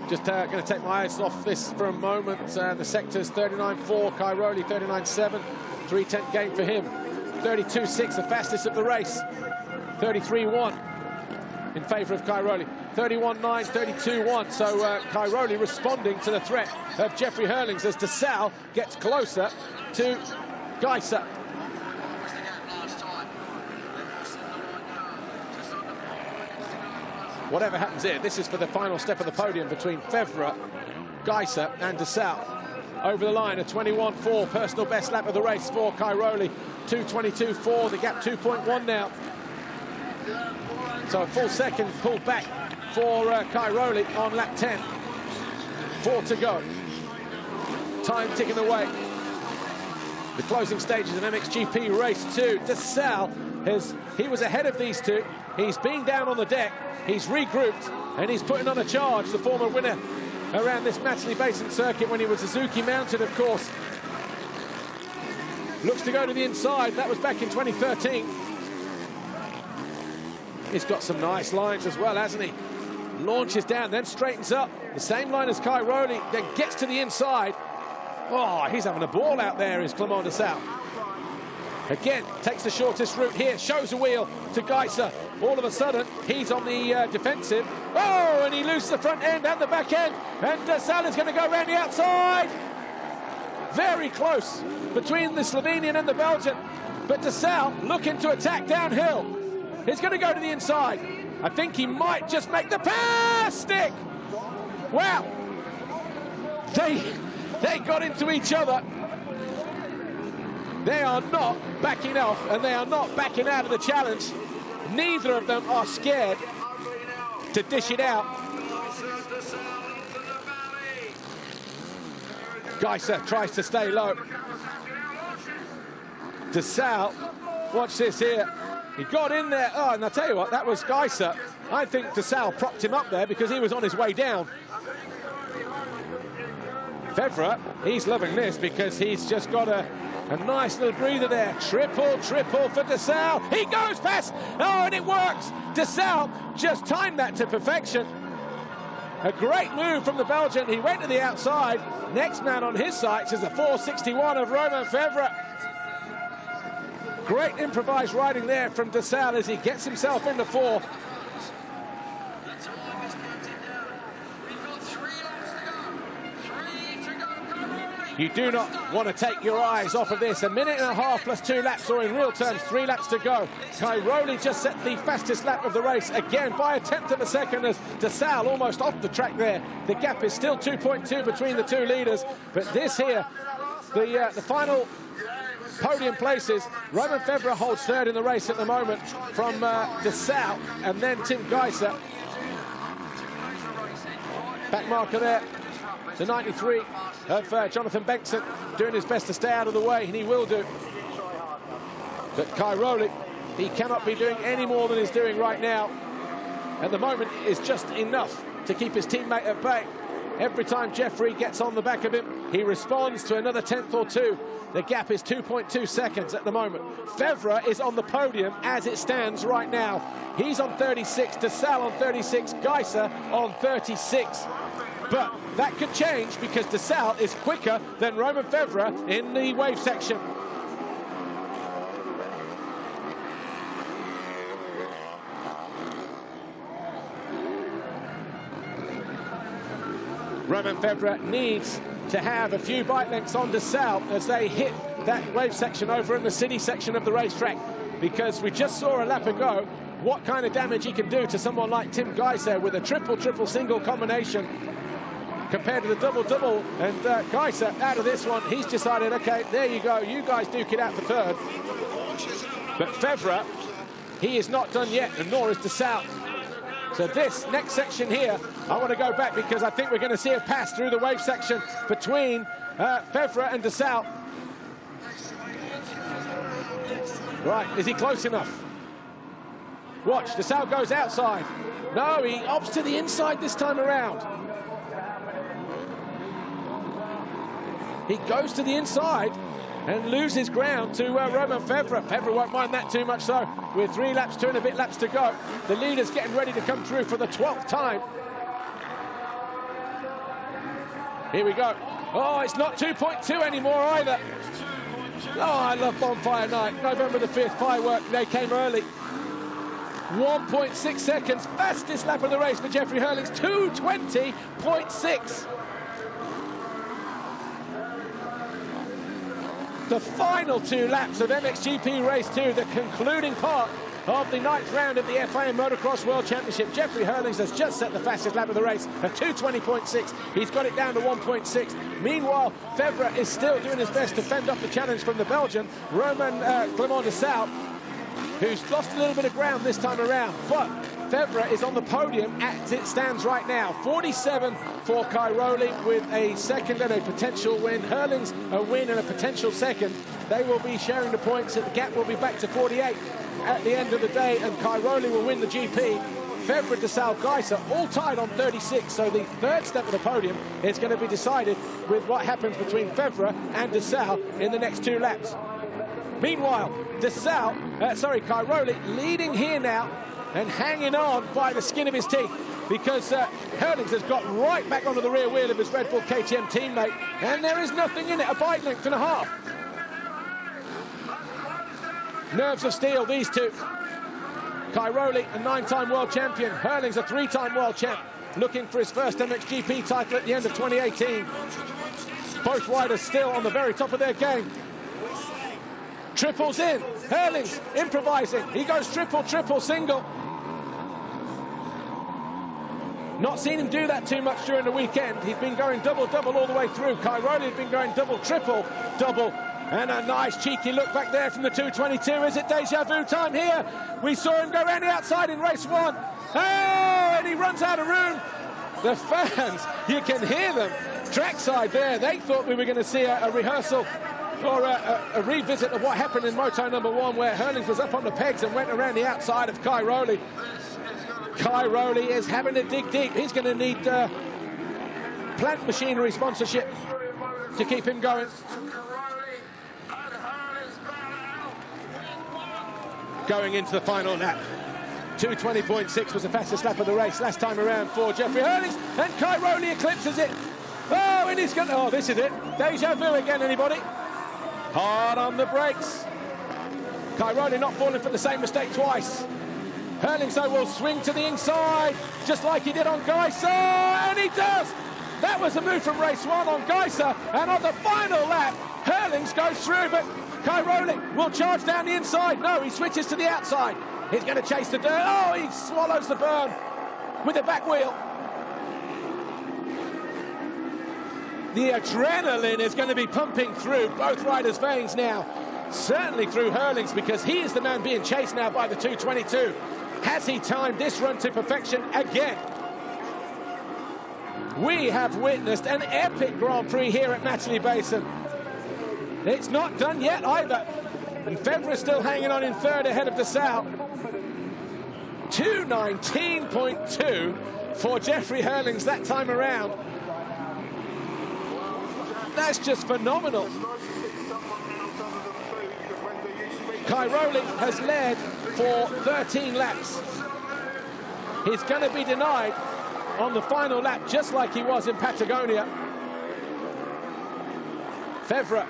Just going to take my eyes off this for a moment. The sectors 39.4, Cairoli 39.7, 3:10 game for him. 32.6, the fastest of the race. 33.1 in favour of Cairoli. 31.9, 32.1. So Cairoli responding to the threat of Jeffrey Hurlings as DeSalle gets closer to Geiser. Whatever happens here, this is for the final step of the podium between Fevre, Geiser and DeSalle. Over the line, a 21.4 personal best lap of the race for Cairoli. 2:22.4, the gap 2.1 now. So a full second pulled back for Cairoli on lap 10. 4 to go. Time ticking away. The closing stages of MXGP race 2. DeSalle, he was ahead of these two. He's been down on the deck. He's regrouped and he's putting on a charge, the former winner around this Matterley Basin circuit when he was Suzuki mounted, of course. Looks to go to the inside. That was back in 2013. He's got some nice lines as well, hasn't he? Launches down, then straightens up. The same line as Cairoli, then gets to the inside. Oh, he's having a ball out there, is Clement DeSalle. Again, takes the shortest route here, shows a wheel to Geiser. All of a sudden, he's on the defensive. Oh, and he loses the front end and the back end. And DeSalle is going to go around the outside. Very close between the Slovenian and the Belgian. But DeSalle looking to attack downhill. He's going to go to the inside. I think he might just make the pass stick. Wow. They got into each other. They are not backing off, and they are not backing out of the challenge. Neither of them are scared to dish it out. Geiser tries to stay low. DeSalle, watch this here. He got in there. Oh, and I'll tell you what, that was Geiser. I think DeSalle propped him up there because he was on his way down. Fevre, he's loving this because he's just got a nice little breather there. Triple for DeSalle. He goes past. Oh, and it works. DeSalle just timed that to perfection. A great move from the Belgian. He went to the outside. Next man on his sights is the 461 of Romain Fevre. Great improvised riding there from DeSalle as he gets himself into fourth. You do not want to take your eyes off of this. 1.5 minutes plus 2 laps, or in real terms, 3 laps to go. Cairoli just set the fastest lap of the race, again by 1/10 of a second as DeSalle almost off the track there. The gap is still 2.2 between the two leaders. But this here, the final podium places, Romain Fevre holds third in the race at the moment from DeSalle, and then Tim Geiser. Back marker there. The 93 of Jonathan Bengtson, doing his best to stay out of the way, and he will do. But Cairoli, he cannot be doing any more than he's doing right now. At the moment, is just enough to keep his teammate at bay. Every time Jeffrey gets on the back of him, he responds to another 1/10 or 2. The gap is 2.2 seconds at the moment. Fevre is on the podium as it stands right now. He's on 36, DeSalle on 36, Geiser on 36. But that could change because DeSalle is quicker than Romain Fevre in the wave section. Romain Fevre needs to have a few bike lengths on DeSalle as they hit that wave section over in the city section of the racetrack, because we just saw a lap ago what kind of damage he can do to someone like Tim Geiser with a triple single combination compared to the double, and Geiser out of this one, he's decided, okay, there you go, you guys duke it out for third. But Fevre, he is not done yet, and nor is DeSalle. So this next section here, I want to go back because I think we're going to see a pass through the wave section between Fevre and DeSalle. Right, is he close enough? Watch, DeSalle goes outside. No, he opts to the inside this time around. He goes to the inside and loses ground to Romain Febvre. Febvre won't mind that too much, though. With 3 laps, 2 and a bit laps to go. The leader's getting ready to come through for the 12th time. Here we go. Oh, it's not 2.2 anymore either. Oh, I love Bonfire Night. November the 5th, firework. They came early. 1.6 seconds. Fastest lap of the race for Jeffrey Hurlings. 2:20.6. The final 2 laps of MXGP Race 2, the concluding part of the 9th round of the FIM Motocross World Championship. Jeffrey Hurlings has just set the fastest lap of the race at 2:20.6. He's got it down to 1.6. Meanwhile, Febvre is still doing his best to fend off the challenge from the Belgian, Romain DeSalle, who's lost a little bit of ground this time around. But Febvre is on the podium as it stands right now. 47 for Cairoli with a second and a potential win. Hurlings a win and a potential second. They will be sharing the points, and the gap will be back to 48 at the end of the day, and Cairoli will win the GP. Febvre, DeSalle, Geiser all tied on 36, so the 3rd step of the podium is going to be decided with what happens between Febvre and DeSalle in the next 2 laps. Meanwhile, Cairoli leading here now and hanging on by the skin of his teeth, because Hurlings has got right back onto the rear wheel of his Red Bull KTM teammate, and there is nothing in it, a bike length and a half. Nerves of steel, these two. Cairoli, a 9-time world champion. Hurlings, a 3-time world champ, looking for his first MXGP title at the end of 2018. Both riders still on the very top of their game. Triples in. Hurlings improvising. He goes triple, triple, single. Not seen him do that too much during the weekend. He's been going double, double all the way through. Cairoli has been going double, triple, double. And a nice cheeky look back there from the 222. Is it deja vu time here? We saw him go around the outside in race 1. Oh, and he runs out of room. The fans, you can hear them trackside there. They thought we were going to see a rehearsal or a revisit of what happened in Moto number 1, where Hurlings was up on the pegs and went around the outside of Cairoli. Cairoli is having to dig deep. He's going to need plant machinery sponsorship to keep him going. Going into the final lap. 2:20.6 was the fastest lap of the race last time around for Jeffrey Hurlings, and Cairoli eclipses it. Oh, and he's going to... Oh, this is it. Deja vu again, anybody? Hard on the brakes. Cairoli not falling for the same mistake twice. Hurlings, though, will swing to the inside, just like he did on Geiser, and he does! That was a move from race 1 on Geiser, and on the final lap, Hurlings goes through, but Cairoli will charge down the inside. No, he switches to the outside. He's going to chase the dirt. Oh, he swallows the burn with the back wheel. The adrenaline is going to be pumping through both riders' veins now. Certainly through Hurlings, because he is the man being chased now by the 222. Has he timed this run to perfection again? We have witnessed an epic Grand Prix here at Matterley Basin. It's not done yet either. And Febvre is still hanging on in 3rd ahead of DeSalle. 2:19.2 for Jeffrey Hurlings that time around. That's just phenomenal. Cairoli has led for 13 laps. He's going to be denied on the final lap, just like he was in Patagonia. Febvre,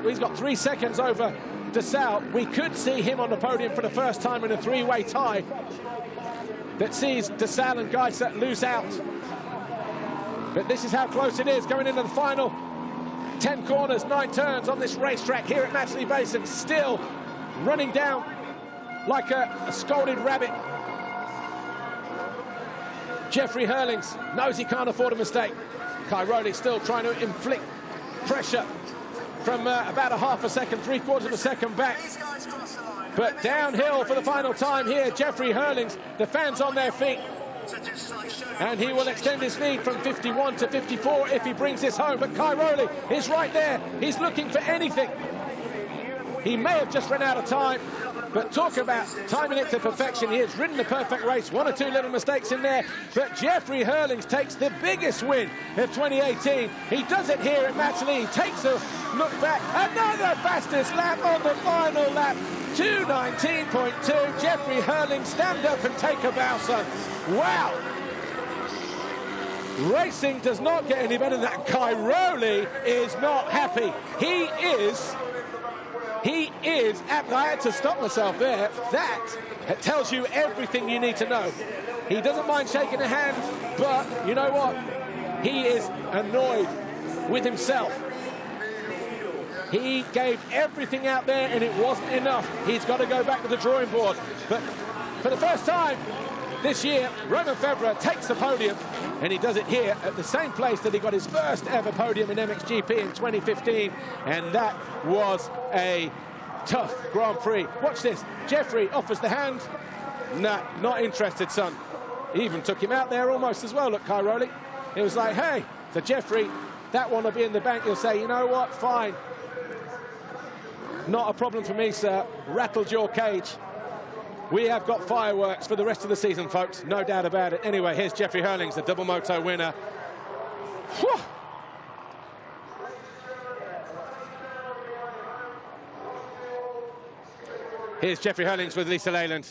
he's got 3 seconds over DeSalle. We could see him on the podium for the first time in a 3-way tie that sees DeSalle and Geiser lose out. But this is how close it is going into the final 10 corners, 9 turns on this racetrack here at Matterley Basin. Still running down like a scolded rabbit. Jeffrey Hurlings knows he can't afford a mistake. Cairoli still trying to inflict pressure from about a half a second, 3/4 of a second back. But downhill for the final time here, Jeffrey Hurlings, the fans on their feet. And he will extend his lead from 51 to 54 if he brings this home. But Cairoli is right there. He's looking for anything. He may have just run out of time, but talk about timing it to perfection. He has ridden the perfect race. One or two little mistakes in there, but Jeffrey Hurlings takes the biggest win of 2018. He does it here at Matterley. He takes a look back. Another fastest lap on the final lap. 2:19.2. Jeffrey Hurlings, stand up and take a bow, son. Wow. Racing does not get any better than that. Cairoli is not happy. He is, I had to stop myself there. That tells you everything you need to know. He doesn't mind shaking a hand, but you know what? He is annoyed with himself. He gave everything out there and it wasn't enough. He's got to go back to the drawing board. But for the first time this year, Romain Febvre takes the podium, and he does it here at the same place that he got his first ever podium in MXGP in 2015, and that was a tough Grand Prix. Watch this. Jeffrey offers the hand. Nah, not interested, son. He even took him out there almost as well, look, Cairoli. It was like, hey, so Jeffrey, that one will be in the bank. He'll say, you know what, fine. Not a problem for me, sir. Rattled your cage. We have got fireworks for the rest of the season, folks. No doubt about it. Anyway, here's Jeffrey Hurlings, the double moto winner. Whew. Here's Jeffrey Hurlings with Lisa Leyland.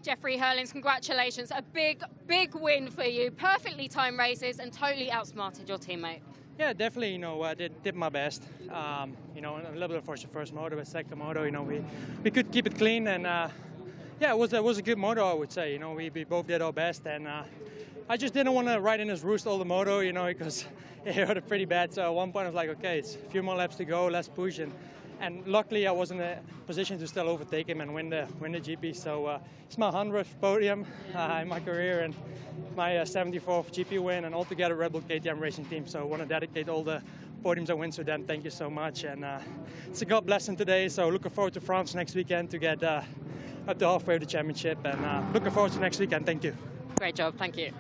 Jeffrey Hurlings, congratulations. A big, big win for you. Perfectly timed races and totally outsmarted your teammate. Yeah, definitely, you know, I did my best. You know, a little bit for the first moto, but second moto, you know, we could keep it clean, and yeah, it was a good moto, I would say. You know, we both did our best, and I just didn't want to ride in his roost all the moto, you know, because it hurt pretty bad. So at one point I was like, okay, it's a few more laps to go, let's push, and luckily I was in a position to still overtake him and win the GP. So it's my 100th podium in my career, and my 74th GP win, and altogether Red Bull KTM racing team. So I want to dedicate all the podiums and wins to them. Thank you so much, and it's a God blessing today. So looking forward to France next weekend to get up to halfway of the championship, and looking forward to next weekend. Thank you. Great job, thank you.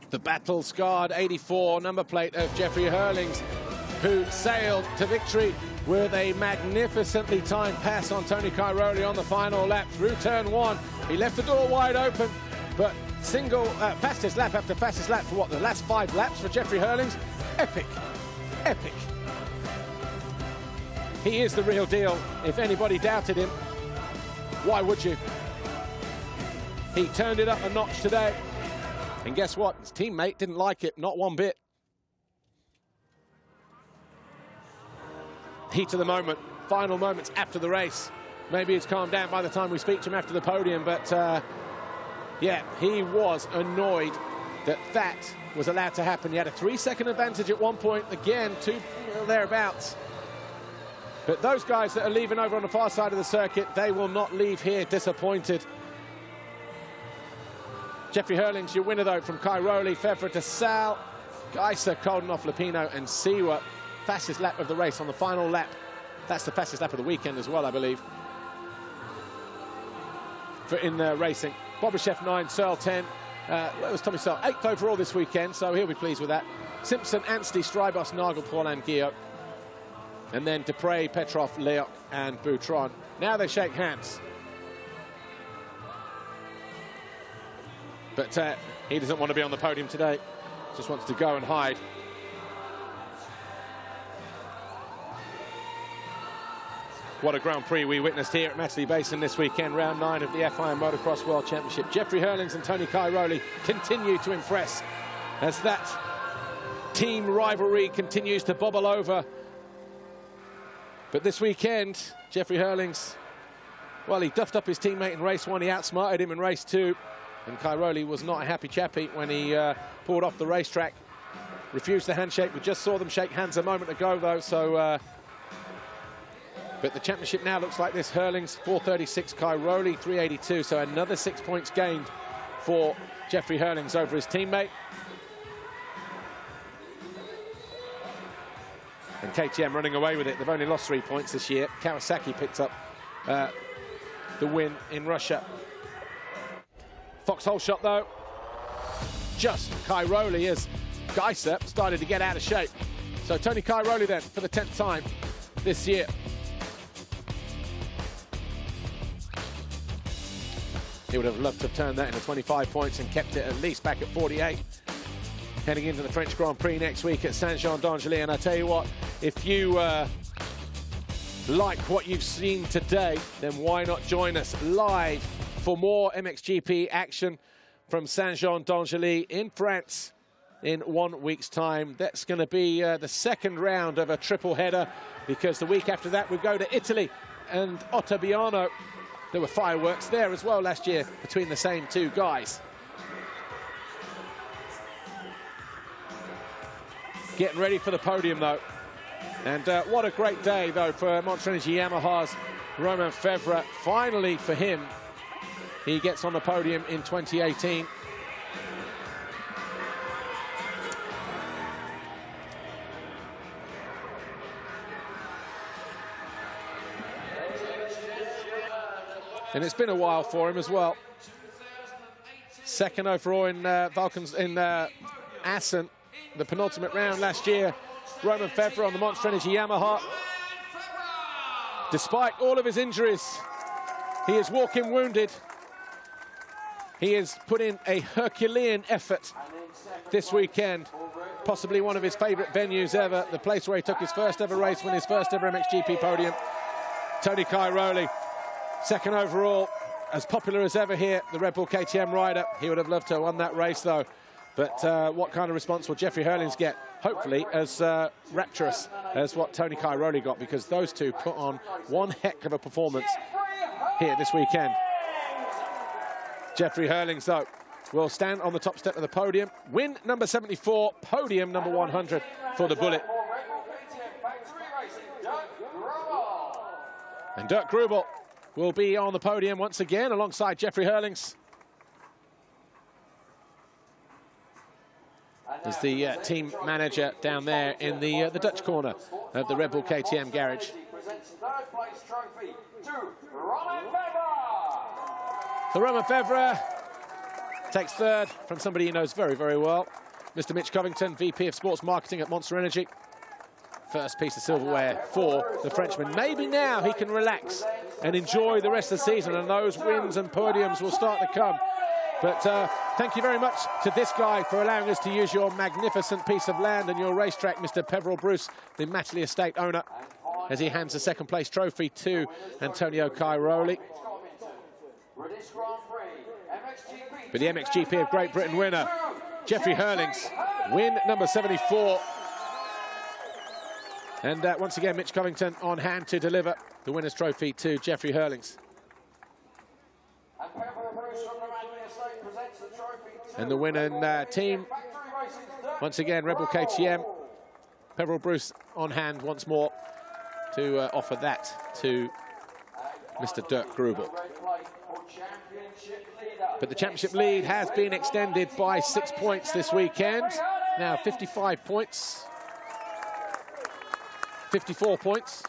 The battle-scarred 84 number plate of Jeffrey Hurlings, who sailed to victory with a magnificently timed pass on Tony Cairoli on the final lap through turn one. He left the door wide open, but fastest lap after fastest lap for what, the last 5 laps for Jeffrey Hurlings? Epic, epic. He is the real deal. If anybody doubted him, why would you? He turned it up a notch today. And guess what? His teammate didn't like it, not one bit. Heat of the moment, final moments after the race. Maybe he's calmed down by the time we speak to him after the podium, but yeah, he was annoyed that was allowed to happen. He had a 3-second advantage at one point, again, 2 thereabouts. But those guys that are leaving over on the far side of the circuit, they will not leave here disappointed. Jeffrey Hurlings, your winner, though, from Cairoli, Febvre to Sal, Geiser, Koldenhoff, Lupino, and Siwa. Fastest lap of the race on the final lap. That's the fastest lap of the weekend as well, I believe, in racing. Bobashev 9, Searle 10. Where was Tommy Searle? 8th overall this weekend, so he'll be pleased with that. Simpson, Anstey, Strybos, Nagel, Paul, and Guillaume. And then Dupre, Petrov, Leok, and Boutron. Now they shake hands. But he doesn't want to be on the podium today. Just wants to go and hide. What a Grand Prix we witnessed here at Matterley Basin this weekend, round 9 of the FIM Motocross World Championship. Jeffrey Hurlings and Tony Cairoli continue to impress as that team rivalry continues to bubble over. But this weekend, Jeffrey Hurlings, well, he duffed up his teammate in race 1, he outsmarted him in race 2, and Cairoli was not a happy chappy when he pulled off the racetrack. Refused the handshake. We just saw them shake hands a moment ago, though, so... But the championship now looks like this. Hurlings 436, Cairoli 382, so another 6 points gained for Jeffrey Hurlings over his teammate. And KTM running away with it. They've only lost 3 points this year. Kawasaki picked up the win in Russia. Foxhole shot, though. Just Cairoli as Geiser started to get out of shape. So Tony Cairoli then for the 10th time this year. He would have loved to have turned that into 25 points and kept it at least back at 48. Heading into the French Grand Prix next week at Saint-Jean-d'Angely. And I tell you what, if you like what you've seen today, then why not join us live for more MXGP action from Saint-Jean-d'Angely in France in 1 week's time. That's going to be the second round of a triple header, because the week after that we go to Italy and Ottobiano. There were fireworks there as well last year between the same two guys. Getting ready for the podium though. And what a great day though for Monster Energy Yamaha's Romain Febvre. Finally for him, he gets on the podium in 2018. And it's been a while for him as well. Second overall in Assen, the penultimate round last year. Romain Febvre on the Monster Energy Yamaha. Despite all of his injuries, he is walking wounded. He has put in a Herculean effort this weekend. Possibly one of his favourite venues ever. The place where he took his first ever race, won his first ever MXGP podium. Tony Cairoli. Second overall, as popular as ever here, the Red Bull KTM rider. He would have loved to have won that race though. But what kind of response will Jeffrey Hurlings get? Hopefully as rapturous as what Tony Cairoli got, because those two put on one heck of a performance here this weekend. Jeffrey Hurlings though will stand on the top step of the podium. Win number 74, podium number 100 for the Bullet. And Dirk Grubel will be on the podium once again alongside Jeffrey Hurlings. As the team manager down there in the Dutch corner of the Red Bull KTM garage. So Romain Febvre takes third from somebody he knows very, very well. Mr. Mitch Covington, VP of Sports Marketing at Monster Energy. First piece of silverware for the Frenchman. Maybe now he can relax and enjoy the rest of the season, and those wins and podiums will start to come. But thank you very much to this guy for allowing us to use your magnificent piece of land and your racetrack, Mr. Peveril Bruce, the Matterley estate owner, as he hands the second place trophy to Antonio Cairoli. But the MXGP of Great Britain winner, Jeffrey Hurlings, win number 74. And once again, Mitch Covington on hand to deliver the winner's trophy to Jeffrey Hurlings. And the winning team, once again, Red Bull KTM. Peveril Bruce on hand once more to offer that to Mr. Dirk Grubel. But the championship lead has been extended by 6 points this weekend. Now 55 points. 54 points.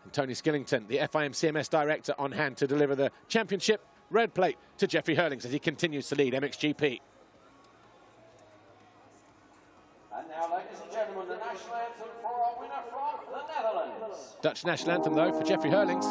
And Tony Skillington, the FIM CMS director, on hand to deliver the championship red plate to Jeffrey Hurlings as he continues to lead MXGP. And now, ladies and gentlemen, the national anthem for our winner from the Netherlands. Dutch national anthem, though, for Jeffrey Hurlings.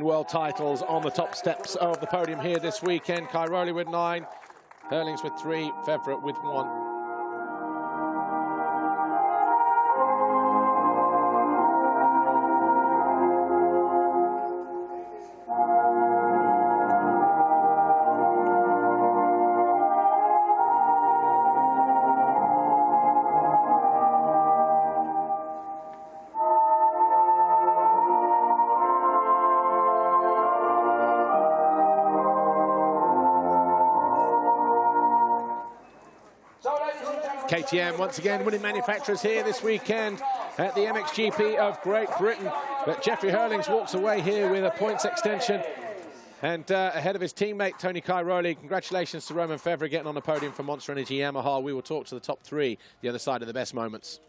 World titles on the top steps of the podium here this weekend. Cairoli with 9, Hurlings with 3, Febvre with 1. KTM once again winning manufacturers here this weekend at the MXGP of Great Britain. But Jeffrey Hurlings walks away here with a points extension and ahead of his teammate Tony Cairoli. Congratulations to Romain Febvre getting on the podium for Monster Energy Yamaha. We will talk to the top three, the other side of the best moments.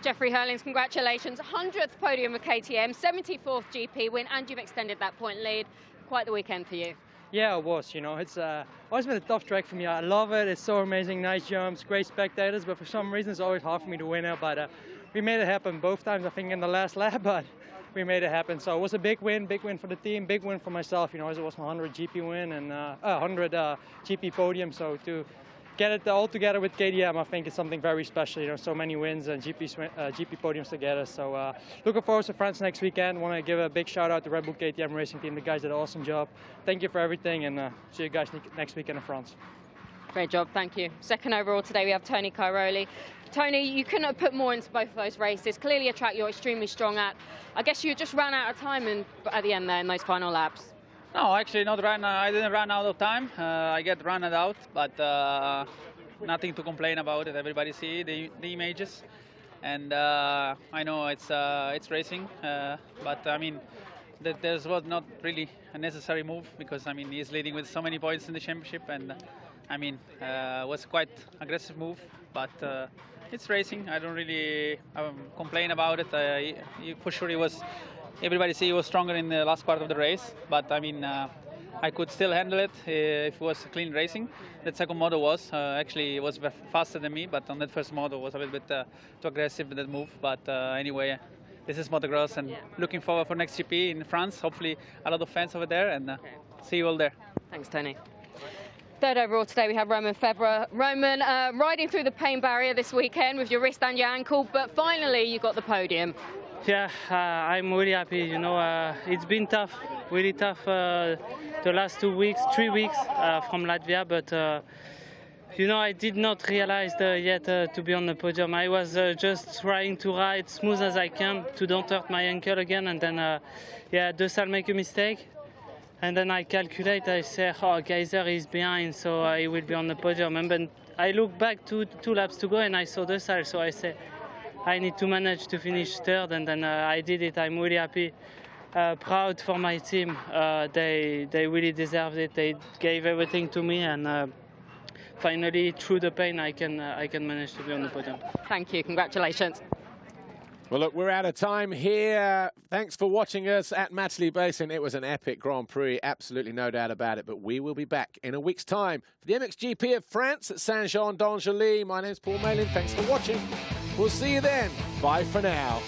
Jeffrey Hurlings, congratulations. 100th podium with KTM, 74th GP win, and you've extended that point lead. Quite the weekend for you. Yeah, it was. You know, it's always been a tough track for me. I love it. It's so amazing, nice jumps, great spectators. But for some reason, it's always hard for me to win it. But we made it happen both times. I think in the last lap, but we made it happen. So it was a big win for the team, big win for myself. You know, it was my 100 GP win and 100 GP podium. So to get it all together with KTM, I think it's something very special. You know, so many wins and GP podiums together. So looking forward to France next weekend. Want to give a big shout out to Red Bull KTM Racing Team. The guys did an awesome job. Thank you for everything, and see you guys next weekend in France. Great job, thank you. Second overall today, we have Tony Cairoli. Tony, you couldn't have put more into both of those races. Clearly a track you're extremely strong at. I guess you just ran out of time at the end there in those final laps. No, actually not run. I didn't run out of time. I get run out, but nothing to complain about it. Everybody see the images, and I know it's racing, but I mean that there was not really a necessary move because I mean he's leading with so many points in the championship, and I mean was quite aggressive move, but it's racing. I don't really complain about it. For sure, everybody see he was stronger in the last part of the race, but I mean I could still handle it if it was clean racing. That second moto was actually it was faster than me, but on that first moto was a little bit too aggressive with that move. But anyway, this is motocross, and looking forward for next GP in France. Hopefully a lot of fans over there, and see you all there. Thanks, Tony. Third overall today, we have Romain Febvre. Romain, riding through the pain barrier this weekend with your wrist and your ankle, but finally you got the podium. Yeah, I'm really happy. You know, it's been tough, really tough the last 3 weeks from Latvia, but you know, I did not realize yet to be on the podium. I was just trying to ride smooth as I can to don't hurt my ankle again, and then yeah, Dessal make a mistake, and then I calculate. I say, oh, Geyser is behind, so I will be on the podium. And then I look back two laps to go, and I saw Dessal, so I say, I need to manage to finish third, and then I did it. I'm really happy, proud for my team. They really deserved it. They gave everything to me, and finally, through the pain, I can manage to be on the podium. Thank you. Congratulations. Well, look, we're out of time here. Thanks for watching us at Matterley Basin. It was an epic Grand Prix, absolutely no doubt about it. But we will be back in a week's time for the MXGP of France at Saint-Jean d'Angely. My name's Paul Malin. Thanks for watching. We'll see you then. Bye for now.